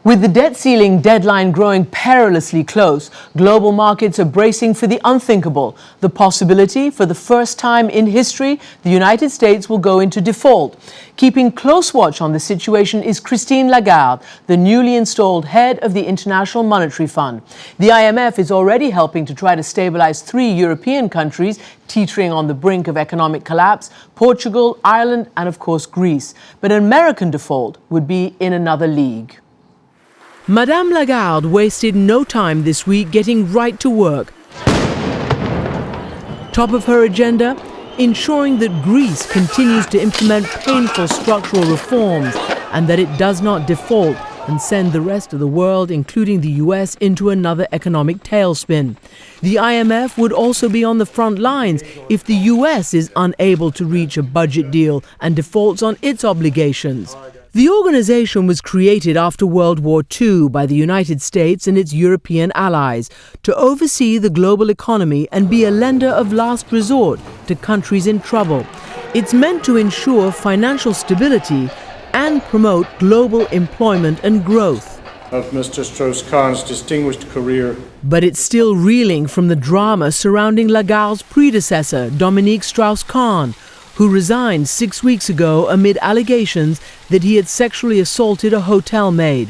With the debt ceiling deadline growing perilously close, global markets are bracing for the unthinkable, the possibility for the first time in history the United States will go into default. Keeping close watch on the situation is Christine Lagarde, the newly installed head of the International Monetary Fund. The IMF is already helping to try to stabilize 3 European countries teetering on the brink of economic collapse: Portugal, Ireland, and of course Greece. But an American default would be in another league. Madame Lagarde wasted no time this week getting right to work. Top of her agenda, ensuring that Greece continues to implement painful structural reforms and that it does not default and send the rest of the world, including the US, into another economic tailspin. The IMF would also be on the front lines if the US is unable to reach a budget deal and defaults on its obligations. The organization was created after World War II by the United States and its European allies to oversee the global economy and be a lender of last resort to countries in trouble. It's meant to ensure financial stability and promote global employment and growth. Of Mr. Strauss-Kahn's distinguished career. But it's still reeling from the drama surrounding Lagarde's predecessor, Dominique Strauss-Kahn, who resigned 6 weeks ago amid allegations that he had sexually assaulted a hotel maid.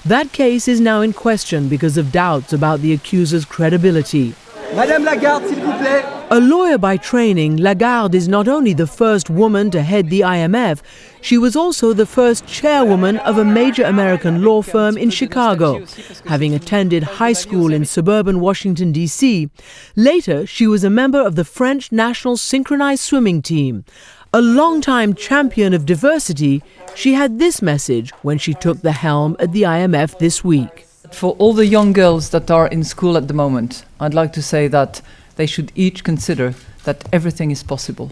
That case is now in question because of doubts about the accuser's credibility. Madame Lagarde, s'il vous plaît. A lawyer by training, Lagarde is not only the first woman to head the IMF, she was also the first chairwoman of a major American law firm in Chicago. Having attended high school in suburban Washington, D.C., later she was a member of the French national synchronized swimming team. A longtime champion of diversity, she had this message when she took the helm at the IMF this week. For all the young girls that are in school at the moment, I'd like to say that they should each consider that everything is possible.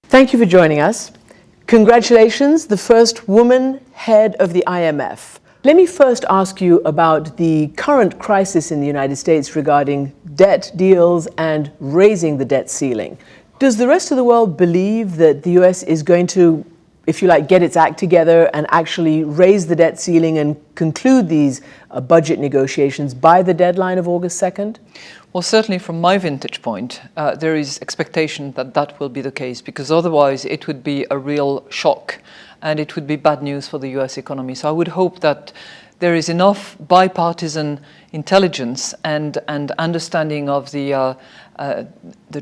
Thank you for joining us. Congratulations, the first woman head of the IMF. Let me first ask you about the current crisis in the United States regarding debt deals and raising the debt ceiling. Does the rest of the world believe that the US is going to, if you like, get its act together and actually raise the debt ceiling and conclude these budget negotiations by the deadline of August 2nd? Well, certainly from my vantage point, there is expectation that that will be the case, because otherwise it would be a real shock and it would be bad news for the US economy. So I would hope that there is enough bipartisan intelligence and understanding of the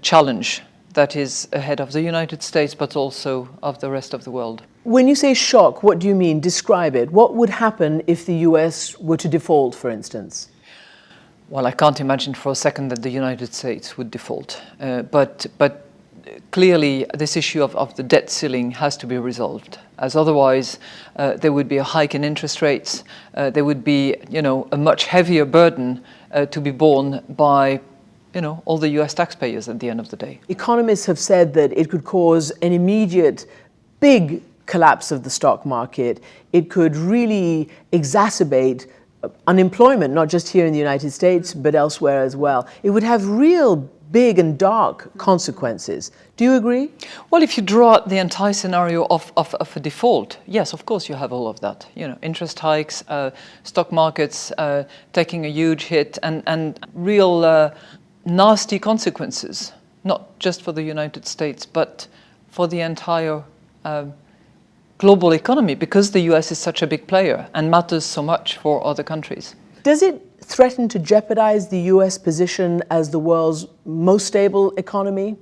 challenge that is ahead of the United States, but also of the rest of the world. When you say shock, what do you mean? Describe it. What would happen if the US were to default, for instance? Well, I can't imagine for a second that the United States would default. But clearly, this issue of the debt ceiling has to be resolved, as otherwise there would be a hike in interest rates. There would be, a much heavier burden to be borne by all the US taxpayers at the end of the day. Economists have said that it could cause an immediate big collapse of the stock market. It could really exacerbate unemployment, not just here in the United States, but elsewhere as well. It would have real big and dark consequences. Do you agree? Well, if you draw out the entire scenario of a default, yes, of course you have all of that. Interest hikes, stock markets taking a huge hit, and real nasty consequences, not just for the United States, but for the entire global economy, because the US is such a big player and matters so much for other countries. Does it threaten to jeopardize the US position as the world's most stable economy?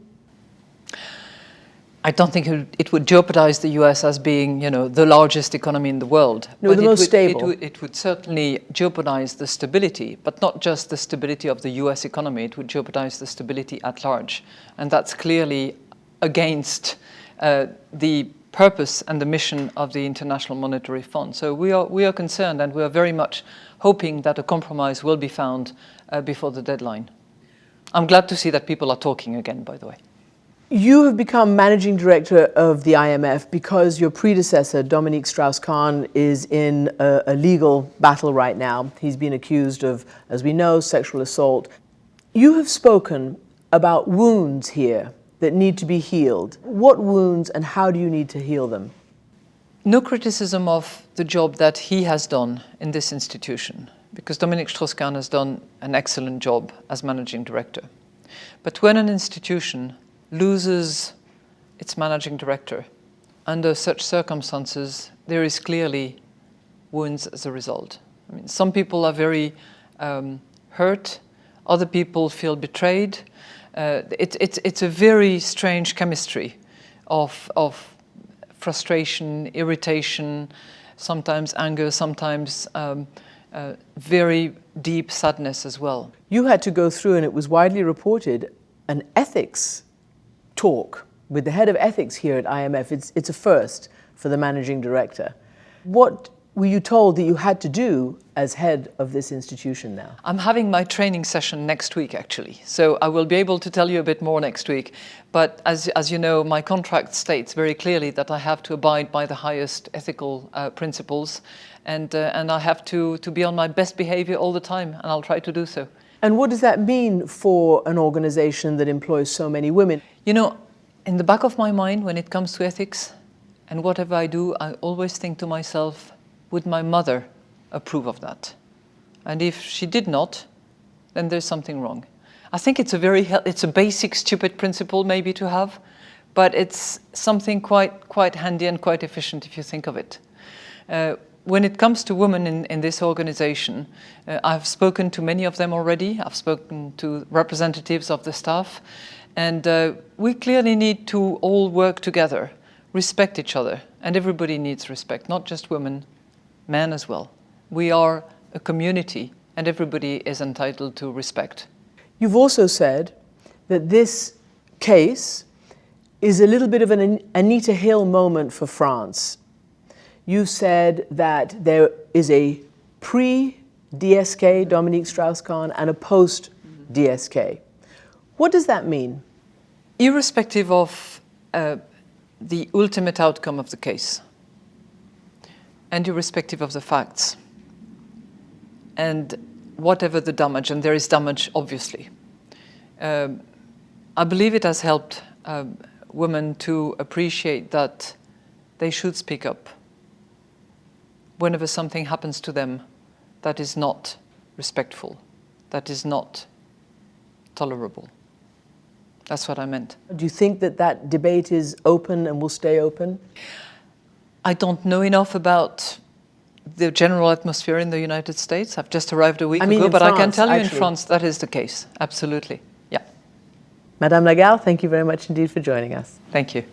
I don't think it would jeopardize the US as being, the largest economy in the world. No, but the most stable. It would certainly jeopardize the stability, but not just the stability of the US economy. It would jeopardize the stability at large. And that's clearly against the purpose and the mission of the International Monetary Fund. So we are concerned, and we are very much hoping that a compromise will be found before the deadline. I'm glad to see that people are talking again, by the way. You have become managing director of the IMF because your predecessor, Dominique Strauss-Kahn, is in a legal battle right now. He's been accused of, as we know, sexual assault. You have spoken about wounds here that need to be healed. What wounds and how do you need to heal them? No criticism of the job that he has done in this institution, because Dominique Strauss-Kahn has done an excellent job as managing director. But when an institution loses its managing director, under such circumstances, there is clearly wounds as a result. I mean, some people are very hurt, other people feel betrayed. It's a very strange chemistry of frustration, irritation, sometimes anger, sometimes very deep sadness as well. You had to go through, and it was widely reported, an ethics talk with the head of ethics here at IMF. It's a first for the managing director. What were you told that you had to do as head of this institution now? I'm having my training session next week, actually. So I will be able to tell you a bit more next week. But as you know, my contract states very clearly that I have to abide by the highest ethical principles. And I have to be on my best behavior all the time, and I'll try to do so. And what does that mean for an organization that employs so many women? You know, in the back of my mind, when it comes to ethics, and whatever I do, I always think to myself, would my mother approve of that? And if she did not, then there's something wrong. I think it's a basic, stupid principle maybe to have, but it's something quite handy and quite efficient if you think of it. When it comes to women in this organization, I've spoken to many of them already. I've spoken to representatives of the staff, and we clearly need to all work together, respect each other, and everybody needs respect, not just women, men as well. We are a community, and everybody is entitled to respect. You've also said that this case is a little bit of an Anita Hill moment for France. You've said that there is a pre-DSK, Dominique Strauss-Kahn, and a post-DSK. What does that mean? Irrespective of the ultimate outcome of the case, and irrespective of the facts, and whatever the damage, and there is damage obviously, I believe it has helped women to appreciate that they should speak up whenever something happens to them that is not respectful, that is not tolerable. That's what I meant. Do you think that that debate is open and will stay open? I don't know enough about the general atmosphere in the United States. I've just arrived a week ago, but I can tell you in France that is the case. Absolutely. Yeah. Madame Lagarde, thank you very much indeed for joining us. Thank you.